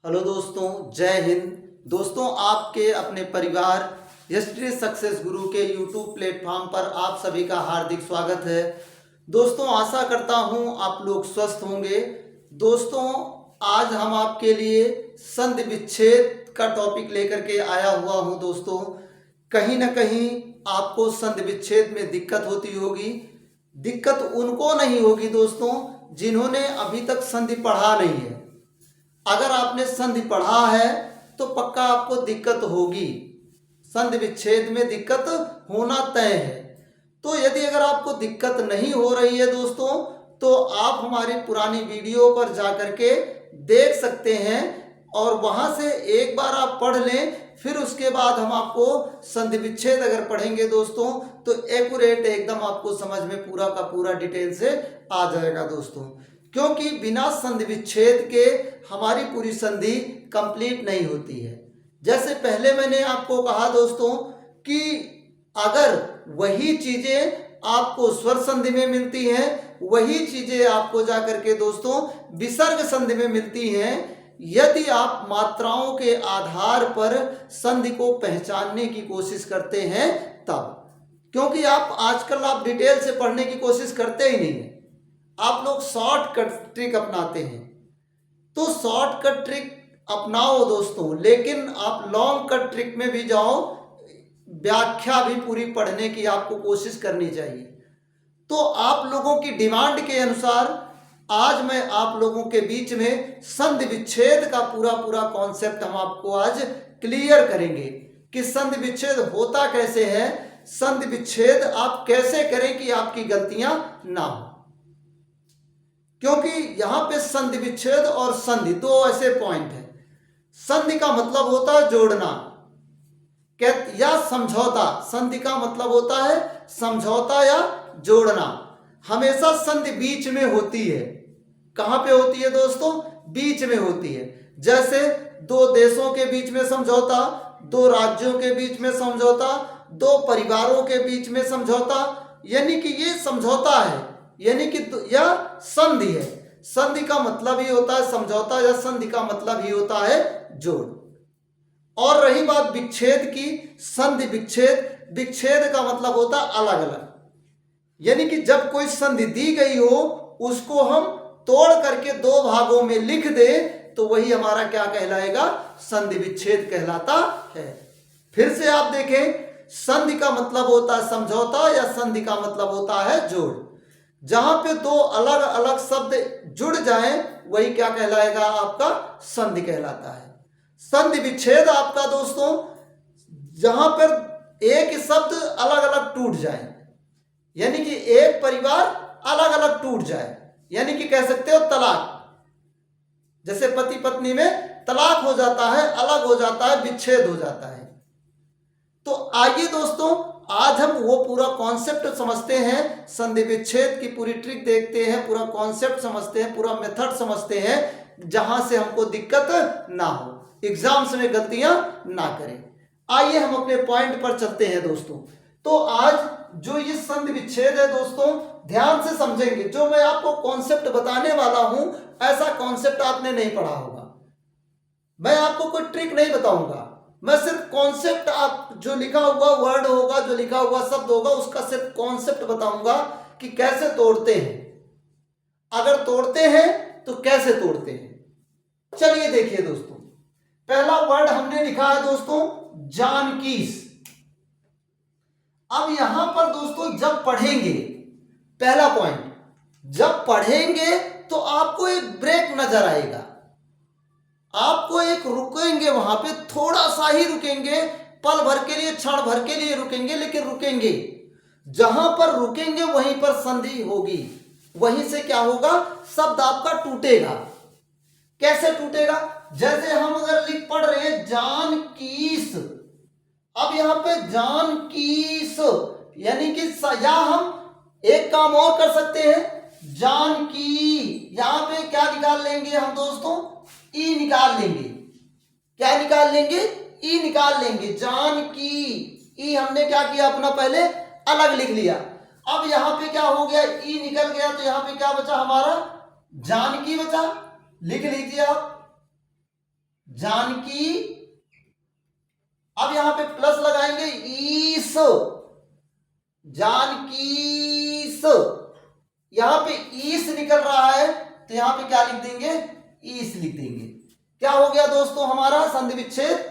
Hello दोस्तों, जय हिंद। दोस्तों, आपके अपने परिवार यस्टरडे सक्सेस गुरु के यूट्यूब प्लेटफॉर्म पर आप सभी का हार्दिक स्वागत है। दोस्तों, आशा करता हूं आप लोग स्वस्थ होंगे। दोस्तों, आज हम आपके लिए संधि विच्छेद का टॉपिक लेकर के आया हुआ हूं। दोस्तों, कहीं ना कहीं आपको संधि विच्छेद में दिक्कत होती होगी। दिक्कत उनको नहीं होगी दोस्तों जिन्होंने अभी तक संधि पढ़ा नहीं है। अगर आपने संधि पढ़ा है तो पक्का आपको दिक्कत होगी। संधि विच्छेद में दिक्कत होना तय है। तो यदि अगर आपको दिक्कत नहीं हो रही है दोस्तों, तो आप हमारी पुरानी वीडियो पर जाकर के देख सकते हैं और वहां से एक बार आप पढ़ लें। फिर उसके बाद हम आपको संधि विच्छेद अगर पढ़ेंगे दोस्तों तो एक्यूरेट एकदम आपको समझ में पूरा का पूरा डिटेल से आ जाएगा दोस्तों। क्योंकि बिना संधि विच्छेद के हमारी पूरी संधि कंप्लीट नहीं होती है। जैसे पहले मैंने आपको कहा दोस्तों कि अगर वही चीजें आपको स्वर संधि में मिलती हैं, वही चीजें आपको जाकर के दोस्तों विसर्ग संधि में मिलती हैं, यदि आप मात्राओं के आधार पर संधि को पहचानने की कोशिश करते हैं तब। क्योंकि आजकल डिटेल से पढ़ने की कोशिश करते ही नहीं है, आप लोग शॉर्टकट ट्रिक अपनाते हैं। तो शॉर्टकट ट्रिक अपनाओ दोस्तों, लेकिन आप लॉन्ग कट ट्रिक में भी जाओ। व्याख्या भी पूरी पढ़ने की आपको कोशिश करनी चाहिए। तो आप लोगों की डिमांड के अनुसार आज मैं आप लोगों के बीच में संधि विच्छेद का पूरा पूरा कॉन्सेप्ट हम आपको आज क्लियर करेंगे कि संधि विच्छेद होता कैसे है, संधि विच्छेद आप कैसे करें कि आपकी गलतियां ना हो। क्योंकि यहां पे संधि विच्छेद और संधि दो ऐसे पॉइंट हैं। संधि का मतलब होता है जोड़ना या समझौता। संधि का मतलब होता है समझौता या जोड़ना। हमेशा संधि बीच में होती है। कहां पे होती है दोस्तों? बीच में होती है। जैसे दो देशों के बीच में समझौता, दो राज्यों के बीच में समझौता, दो परिवारों के बीच में समझौता, यानी कि ये समझौता है, यानी कि यह संधि है। संधि का मतलब ही होता है समझौता, या संधि का मतलब ही होता है जोड़। और रही बात विच्छेद की, संधि विच्छेद, विच्छेद का मतलब होता है अलग अलग। यानी कि जब कोई संधि दी गई हो उसको हम तोड़ करके दो भागों में लिख दे तो वही हमारा क्या कहलाएगा? संधि विच्छेद कहलाता है। फिर से आप देखें, संधि का मतलब होता है समझौता, या संधि का मतलब होता है जोड़। जहां पे दो अलग अलग शब्द जुड़ जाएं वही क्या कहलाएगा? आपका संधि कहलाता है। संधि विच्छेद आपका दोस्तों जहां पर एक शब्द अलग अलग टूट जाए, यानी कि एक परिवार अलग अलग टूट जाए, यानी कि कह सकते हो तलाक। जैसे पति पत्नी में तलाक हो जाता है, अलग हो जाता है, विच्छेद हो जाता है। तो आइए दोस्तों, आज हम वो पूरा कॉन्सेप्ट समझते हैं, संधि विच्छेद की पूरी ट्रिक देखते हैं, पूरा कॉन्सेप्ट समझते हैं, पूरा मेथड समझते हैं, जहां से हमको दिक्कत ना हो, एग्जाम्स में गलतियां ना करें। आइए हम अपने पॉइंट पर चलते हैं दोस्तों। तो आज जो ये संधि विच्छेद है दोस्तों, ध्यान से समझेंगे। जो मैं आपको कॉन्सेप्ट बताने वाला हूं, ऐसा कॉन्सेप्ट आपने नहीं पढ़ा होगा। मैं आपको कोई ट्रिक नहीं बताऊंगा, मैं सिर्फ कॉन्सेप्ट, आप जो लिखा हुआ वर्ड होगा, जो लिखा हुआ शब्द होगा, उसका सिर्फ कॉन्सेप्ट बताऊंगा कि कैसे तोड़ते हैं। अगर तोड़ते हैं तो कैसे तोड़ते हैं। चलिए देखिए दोस्तों, पहला वर्ड हमने लिखा है दोस्तों जानकीस। अब यहां पर दोस्तों जब पढ़ेंगे, पहला पॉइंट, जब पढ़ेंगे तो आपको एक ब्रेक नजर आएगा। आपको एक रुकेंगे, वहां पे थोड़ा सा ही रुकेंगे, पल भर के लिए, क्षण भर के लिए रुकेंगे, लेकिन रुकेंगे। जहां पर रुकेंगे वहीं पर संधि होगी, वहीं से क्या होगा? शब्द आपका टूटेगा। कैसे टूटेगा? जैसे हम अगर लिख पढ़ रहे हैं जानकीस, अब यहां पे जानकीस, यानी कि या हम एक काम और कर सकते हैं, जानकी, यहां पे क्या निकाल लेंगे हम दोस्तों? ई निकाल लेंगे। क्या निकाल लेंगे? ई निकाल लेंगे। जानकी, ई हमने क्या किया? अपना पहले अलग लिख लिया। अब यहां पे क्या हो गया? ई निकल गया, तो यहां पे क्या बचा? हमारा जानकी बचा। लिख लीजिए आप। जानकी, अब यहां पे प्लस लगाएंगे ईस, जानकीस, यहां पे ईस निकल रहा है तो यहां पे क्या लिख देंगे, ईस लिख देंगे। क्या हो गया दोस्तों हमारा संधि विच्छेद,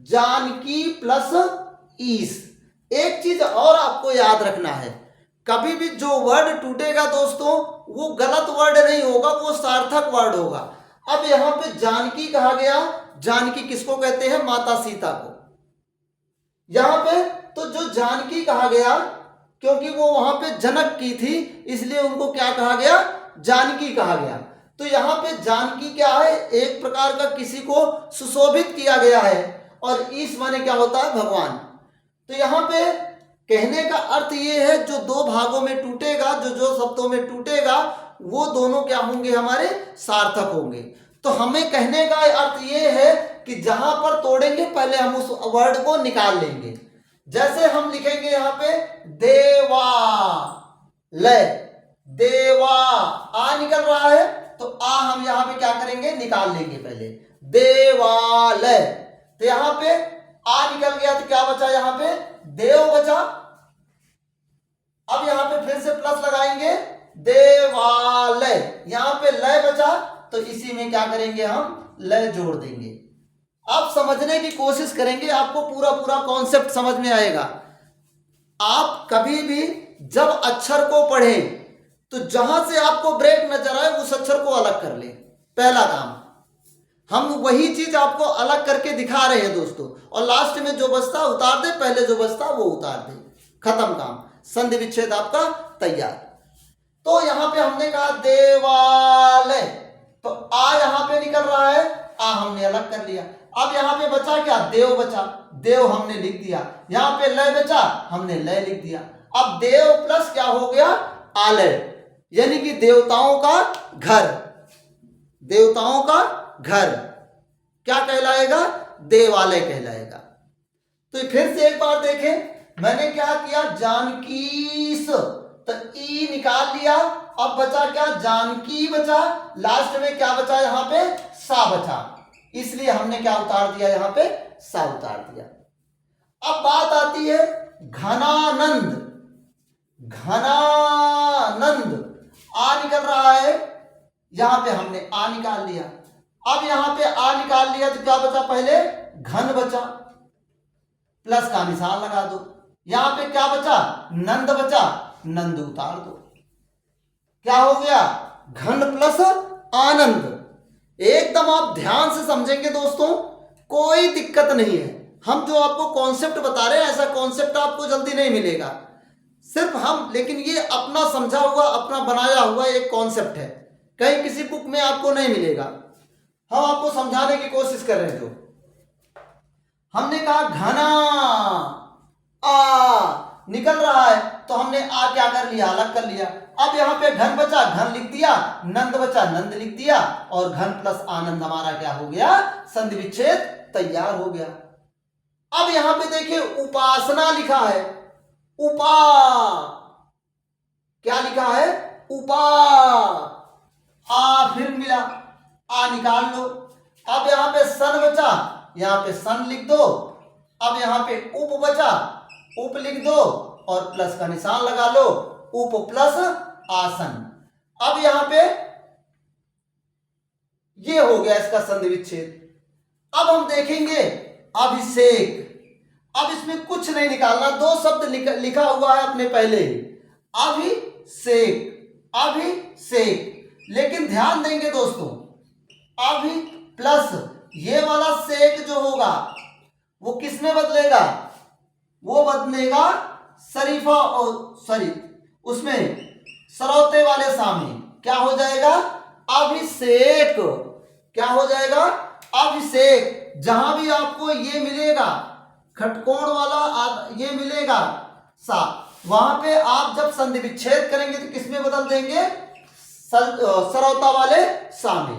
जानकी प्लस ईस। एक चीज और आपको याद रखना है, कभी भी जो वर्ड टूटेगा दोस्तों वो गलत वर्ड नहीं होगा, वो सार्थक वर्ड होगा। अब यहां पे जानकी कहा गया, जानकी किसको कहते हैं, माता सीता को। यहां पे तो जो जानकी कहा गया क्योंकि वो वहां पे जनक की थी इसलिए उनको क्या कहा गया, जानकी कहा गया। तो यहां पे जानकी क्या है, एक प्रकार का किसी को सुशोभित किया गया है, और ईश माने क्या होता है, भगवान। तो यहां पे कहने का अर्थ ये है जो दो भागों में टूटेगा, जो शब्दों में टूटेगा वो दोनों क्या होंगे, हमारे सार्थक होंगे। तो हमें कहने का अर्थ ये है कि जहां पर तोड़ेंगे पहले हम उस वर्ड को निकाल लेंगे। जैसे हम लिखेंगे यहां पे देवा लय, देवा आ निकल रहा है तो आ हम यहां पे क्या करेंगे, निकाल लेंगे पहले, देवालय। तो यहां पे आ निकल गया तो क्या बचा, यहां पे देव बचा। अब यहां पे फिर से प्लस लगाएंगे, देवालय, यहां पे लय बचा तो इसी में क्या करेंगे, हम लय जोड़ देंगे। आप समझने की कोशिश करेंगे, आपको पूरा पूरा कॉन्सेप्ट समझ में आएगा। आप कभी भी जब अक्षर को पढ़ें तो जहां से आपको ब्रेक नजर आए उस अक्षर को अलग कर ले, पहला काम। हम वही चीज आपको अलग करके दिखा रहे हैं दोस्तों, और लास्ट में जो बचता उतार दे, पहले जो बचता वो उतार दे, खत्म काम, संधि विच्छेद आपका तैयार। तो यहां पे हमने कहा देवालय, तो आ यहां पे निकल रहा है, आ हमने अलग कर लिया। अब यहां पे बचा क्या, देव बचा, देव हमने लिख दिया। यहां पे लय बचा, हमने लय लिख दिया। अब देव प्लस क्या हो गया, आलय, यानी कि देवताओं का घर, देवताओं का घर क्या कहलाएगा, देवालय कहलाएगा। तो फिर से एक बार देखें, मैंने क्या किया, जानकीस, तो ई निकाल लिया। अब बचा क्या, जानकी बचा, लास्ट में क्या बचा, यहां पे सा बचा, इसलिए हमने क्या उतार दिया, यहां पे सा उतार दिया। अब बात आती है घनानंद, घनानंद, आ निकल रहा है, यहां पे हमने आ निकाल लिया। अब यहां पे आ निकाल लिया तो क्या बचा, पहले घन बचा, प्लस का निशान लगा दो। यहां पे क्या बचा, नंद बचा, नंद उतार दो। क्या हो गया, घन प्लस आनंद। एकदम आप ध्यान से समझेंगे दोस्तों, कोई दिक्कत नहीं है। हम जो आपको कॉन्सेप्ट बता रहे हैं ऐसा कॉन्सेप्ट आपको जल्दी नहीं मिलेगा, सिर्फ हम, लेकिन ये अपना समझा हुआ, अपना बनाया हुआ एक कॉन्सेप्ट है, कहीं किसी बुक में आपको नहीं मिलेगा। हम आपको समझाने की कोशिश कर रहे हैं। जो हमने कहा घना, आ निकल रहा है तो हमने आ क्या कर लिया, अलग कर लिया। अब यहां पे घन बचा, घन लिख दिया, नंद बचा, नंद लिख दिया, और घन प्लस आनंद हमारा क्या हो गया, संधि विच्छेद तैयार हो गया। अब यहां पे देखिए उपासना लिखा है, उपा, क्या लिखा है, उपा, आ फिर मिला, आ निकाल लो। अब यहां पे सन बचा, यहां पे सन लिख दो। अब यहां पे उप बचा, उप लिख दो और प्लस का निशान लगा लो, उप प्लस आसन। अब यहां पे ये हो गया इसका संधि विच्छेद। अब हम देखेंगे अभिषेक। अब इसमें कुछ नहीं निकालना, दो शब्द लिखा हुआ है अपने पहले ही, अभिषेक, अभिषेक। लेकिन ध्यान देंगे दोस्तों, अभि प्लस ये वाला सेक जो होगा वो किस में बदलेगा, वो बदलेगा शरीफा और सॉरी उसमें सरौते वाले सामने, क्या हो जाएगा, अभिषेक। क्या हो जाएगा, अभिषेक। जहां भी आपको ये मिलेगा खटकोण वाला ये मिलेगा सा, वहां पे आप जब संधि विच्छेद करेंगे तो किसमें बदल देंगे, सरौता वाले सामने।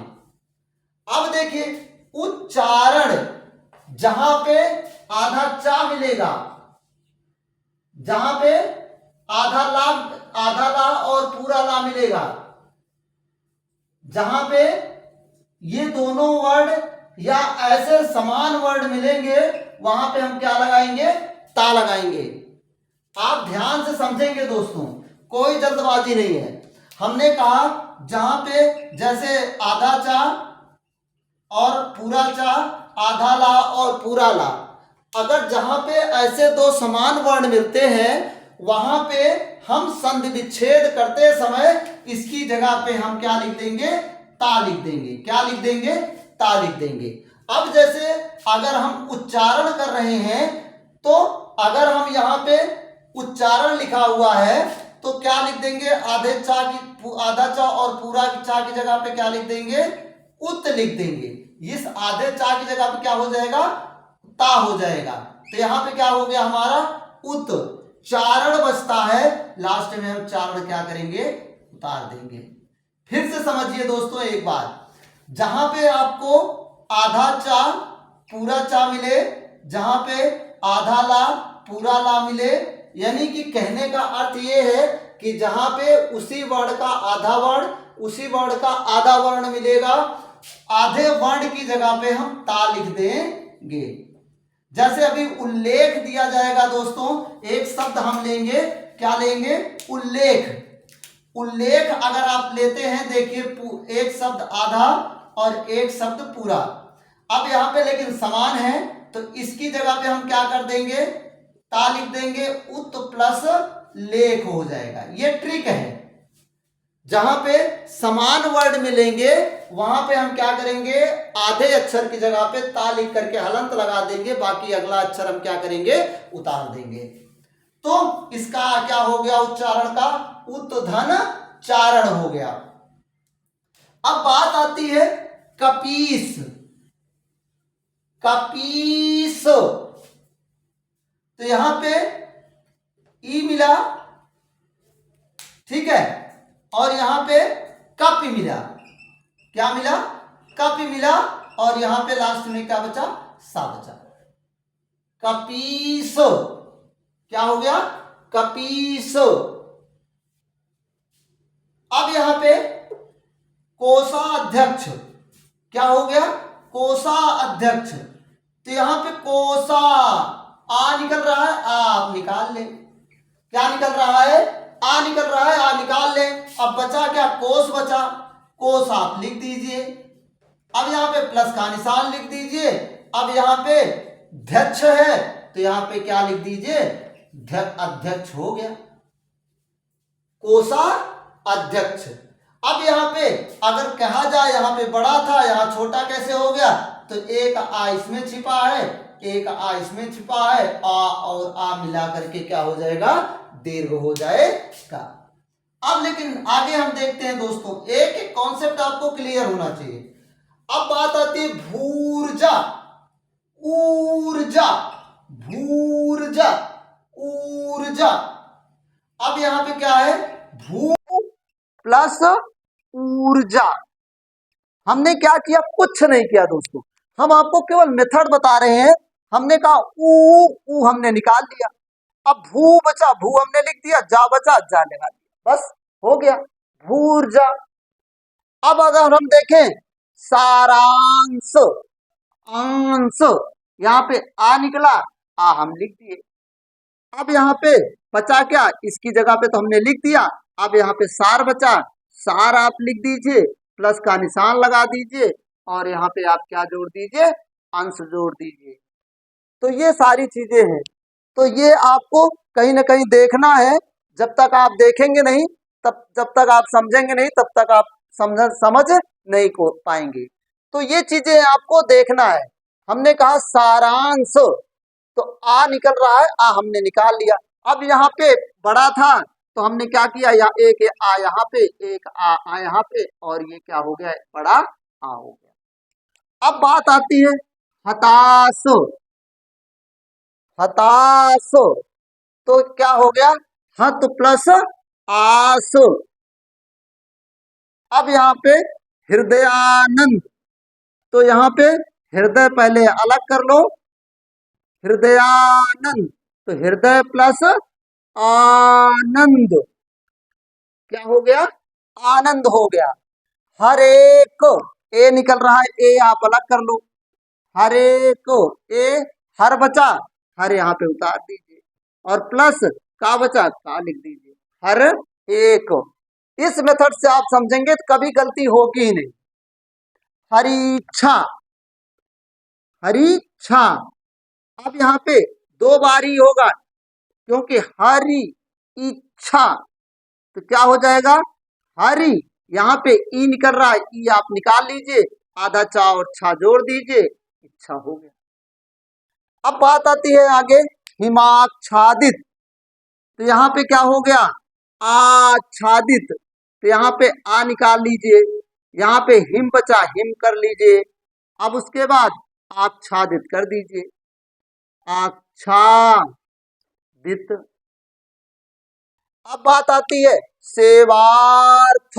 अब देखिए उच्चारण, जहां पे आधा चा मिलेगा, जहां पे आधा ला और पूरा ला मिलेगा, जहां पे ये दोनों वर्ड या ऐसे समान वर्ड मिलेंगे वहां पे हम क्या लगाएंगे, ता लगाएंगे। आप ध्यान से समझेंगे दोस्तों, कोई जल्दबाजी नहीं है। हमने कहा जहां पे जैसे आधा चा और पूरा चा, आधा ला और पूरा ला, अगर जहां पे ऐसे दो समान वर्ण मिलते हैं वहां पे हम संधि विच्छेद करते समय इसकी जगह पे हम क्या लिख देंगे, ता लिख देंगे। क्या लिख देंगे, ता लिख देंगे। अब जैसे अगर हम उच्चारण कर रहे हैं तो अगर हम यहाँ पे उच्चारण लिखा हुआ है तो क्या लिख देंगे, आधे चा की, आधा चा और पूरा चा की जगह पे क्या लिख देंगे, उत लिख देंगे। इस आधे चा की जगह पे क्या हो जाएगा, ता हो जाएगा। तो यहां पे क्या हो गया हमारा, उत। चारण बचता है, लास्ट में हम चारण क्या करेंगे, उतार देंगे। फिर से समझिए दोस्तों एक बार, जहां पे आपको आधा चा पूरा चा मिले, जहां पे आधा ला पूरा ला मिले, यानी कि कहने का अर्थ ये है कि जहां पे उसी वर्ण का आधा वर्ण, उसी वर्ण का आधा वर्ण मिलेगा, आधे वर्ण की जगह पे हम ता लिख देंगे। जैसे अभी उल्लेख दिया जाएगा दोस्तों, एक शब्द हम लेंगे, क्या लेंगे, उल्लेख। उल्लेख अगर आप लेते हैं, देखिए एक शब्द आधा और एक शब्द पूरा। अब यहां पे लेकिन समान है तो इसकी जगह पे हम क्या कर देंगे, ता लिख देंगे, उत प्लस लेख हो जाएगा। ये ट्रिक है, जहां पे समान वर्ड मिलेंगे वहां पे हम क्या करेंगे, आधे अक्षर की जगह पे ता लिख करके हलंत लगा देंगे, बाकी अगला अक्षर हम क्या करेंगे, उतार देंगे। तो इसका क्या हो गया, उच्चारण का उत्धन चारण हो गया। अब बात आती है कपीस। कपीस, तो यहां पे ई मिला, ठीक है, और यहां पे कप मिला। क्या मिला, कप मिला, और यहां पे लास्ट में क्या बचा, सा बचा। कपीस, क्या हो गया, कपीस। अब यहां पे कोषाध्यक्ष, क्या हो गया, कोषाध्यक्ष। तो यहां पे कोषा, आ निकल रहा है, आ आप निकाल ले। क्या निकल रहा है, आ निकल रहा है, आ निकाल ले। अब बचा क्या, कोष बचा, कोष आप लिख दीजिए। अब यहां पे प्लस का निशान लिख दीजिए। अब यहां पे ध्यक्ष है तो यहां पे क्या लिख दीजिए, अध्यक्ष हो गया, कोषा अध्यक्ष। अब यहां पे अगर कहा जाए, यहां पे बड़ा था, यहां छोटा कैसे हो गया, तो एक आ इसमें छिपा है, एक आ इसमें छिपा है, आ और आ मिला करके क्या हो जाएगा, दीर्घ हो जाएगा। अब लेकिन आगे हम देखते हैं दोस्तों, एक एक कॉन्सेप्ट आपको क्लियर होना चाहिए। अब बात आती है भूर्जा, ऊर्जा, भूर्जा, ऊर्जा। अब यहां पे क्या है, भू प्लस ऊर्जा। हमने क्या किया, कुछ नहीं किया दोस्तों, हम आपको केवल मेथड बता रहे हैं। हमने कहा ऊ हमने निकाल दिया, अब भू बचा, भू हमने लिख दिया, जा बचा, जा लगा दिया, बस हो गया भूर्जा। अब अगर हम देखें सारांश, अंश, यहाँ पे आ निकला, आ हम लिख दिए। अब यहाँ पे बचा क्या, इसकी जगह पे तो हमने लिख दिया। अब यहाँ पे सार बचा, सार आप लिख दीजिए, प्लस का निशान लगा दीजिए, और यहाँ पे आप क्या जोड़ दीजिए, अंश जोड़ दीजिए। तो ये सारी चीजें हैं। तो ये आपको कहीं ना कहीं देखना है, जब तक आप देखेंगे नहीं, तब जब तक आप समझेंगे नहीं, तब तक आप समझ नहीं को पाएंगे। तो ये चीजें आपको देखना है। हमने कहा सारांश, तो आ निकल रहा है, आ हमने निकाल लिया। अब यहाँ पे बड़ा था तो हमने क्या किया, यहाँ एक आ यहाँ पे, एक आ यहाँ पे, और ये क्या हो गया, बड़ा आ हो गया। अब बात आती है हताश, हताश, तो क्या हो गया, हत प्लस आस। अब यहाँ पे हृदयानंद, तो यहाँ पे हृदय पहले अलग कर लो, हृदयानंद, तो हृदय प्लस आनंद, क्या हो गया, आनंद हो गया। हर एक, ए निकल रहा है, ए आप अलग कर लो, हरे को, ए हर बचा, हर यहाँ पे उतार दीजिए और प्लस का बचा, का लिख दीजिए, हर एक। इस मेथड से आप समझेंगे तो कभी गलती होगी ही नहीं। हरीच्छा, हरीच्छा। अब यहाँ पे दो बार ही होगा क्योंकि हरी इच्छा, तो क्या हो जाएगा, हरी, यहाँ पे ई निकल रहा है, ई आप निकाल लीजिए, आधा चा और छा जोड़ दीजिए, इच्छा हो गया। अब बात आती है आगे हिमाच्छादित, तो यहाँ पे क्या हो गया, आच्छादित, तो यहाँ पे आ निकाल लीजिए, यहाँ पे हिम बचा, हिम कर लीजिए। अब उसके बाद आच्छादित कर दीजिए, आच्छादित। अब बात आती है सेवार्थ,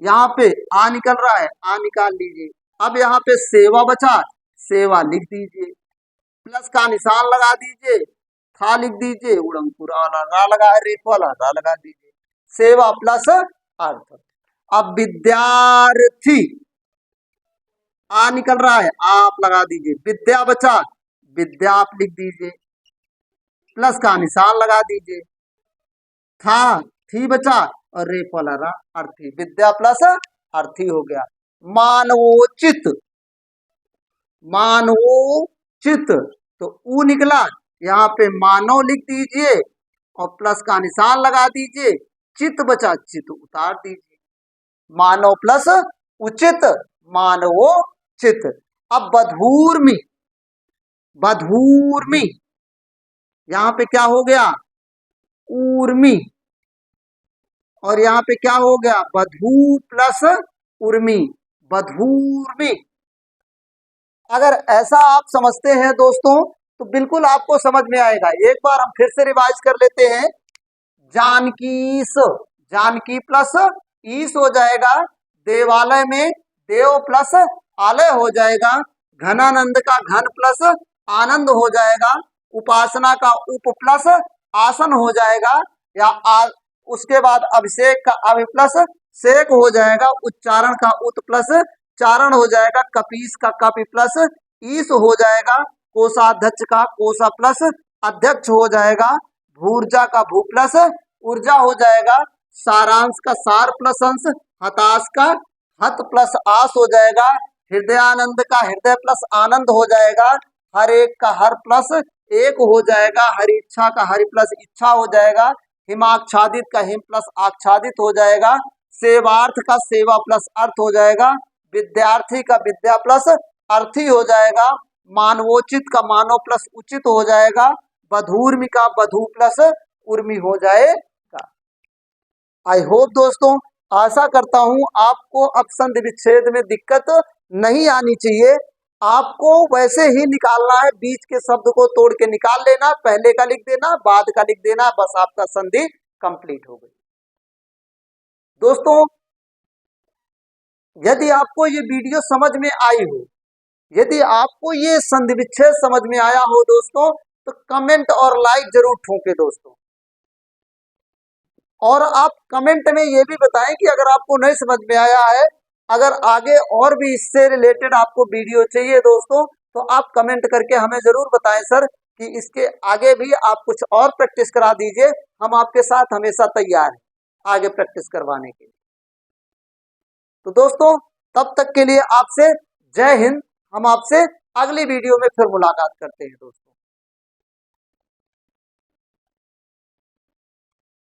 यहाँ पे आ निकल रहा है, आ निकाल लीजिए। अब यहाँ पे सेवा बचा, सेवा लिख दीजिए, प्लस का निशान लगा दीजिए, था लिख दीजिए, उड़नपुरा वाला रा लगा है, रेख वाला रा लगा दीजिए, सेवा प्लस अर्थ। अब विद्यार्थी, आ निकल रहा है, आप लगा दीजिए, विद्या बचा, विद्या आप लिख दीजिए, प्लस का निशान लगा दीजिए, था थी बचा और रेप वाला रा, अर्थी, विद्या प्लस अर्थी हो गया। मानवोचित, मानवोचित, तो ऊ निकला, यहाँ पे मानव लिख दीजिए और प्लस का निशान लगा दीजिए, चित बचा, चित उतार दीजिए, मानव प्लस उचित, मानवोचित। अब बधूर्मी, बधूर्मी, यहाँ पे क्या हो गया, ऊर्मी, और यहाँ पे क्या हो गया, बधू प्लस उर्मी, बधूर्मी। अगर ऐसा आप समझते हैं दोस्तों तो बिल्कुल आपको समझ में आएगा। एक बार हम फिर से रिवाइज कर लेते हैं। जानकीस, जानकी प्लस ईस हो जाएगा, देवालय में देव प्लस आलय हो जाएगा, घनानंद का घन प्लस आनंद हो जाएगा, उपासना का उप प्लस आसन हो जाएगा, या उसके बाद अभिषेक का अभि प्लस सेक हो जाएगा, उच्चारण का उत प्लस चारण हो जाएगा, कपीस का कपि प्लस ईस हो जाएगा, कोषाध्यक्ष का कोषा प्लस अध्यक्ष हो जाएगा, भूर्जा का भू प्लस ऊर्जा हो जाएगा, सारांश का सार प्लस अंश, हताश का हत प्लस आस हो जाएगा, हृदयानंद का हृदय प्लस आनंद हो जाएगा, हर एक का हर प्लस एक हो जाएगा, हरि इच्छा का हरि प्लस इच्छा हो जाएगा, हिमाच्छादित का हिम प्लस आच्छादित हो जाएगा, सेवार्थ का सेवा प्लस अर्थ हो जाएगा, विद्यार्थी का विद्या प्लस अर्थी हो जाएगा, मानवोचित का मानव प्लस उचित हो जाएगा, बधूर्मी का बधू प्लस उर्मी हो जाएगा। आई होप दोस्तों, आशा करता हूं आपको अब संधि विच्छेद में दिक्कत नहीं आनी चाहिए। आपको वैसे ही निकालना है, बीच के शब्द को तोड़ के निकाल लेना, पहले का लिख देना, बाद का लिख देना, बस आपका संधि कंप्लीट हो गई। दोस्तों, यदि आपको ये वीडियो समझ में आई हो, यदि आपको ये संधि विच्छेद समझ में आया हो दोस्तों, तो कमेंट और लाइक जरूर ठोके दोस्तों। और आप कमेंट में ये भी बताएं कि अगर आपको नहीं समझ में आया है, अगर आगे और भी इससे रिलेटेड आपको वीडियो चाहिए दोस्तों, तो आप कमेंट करके हमें जरूर बताएं सर कि इसके आगे भी आप कुछ और प्रैक्टिस करा दीजिए। हम आपके साथ हमेशा तैयार हैं आगे प्रैक्टिस करवाने के लिए। तो दोस्तों, तब तक के लिए आपसे जय हिंद। हम आपसे अगली वीडियो में फिर मुलाकात करते हैं दोस्तों।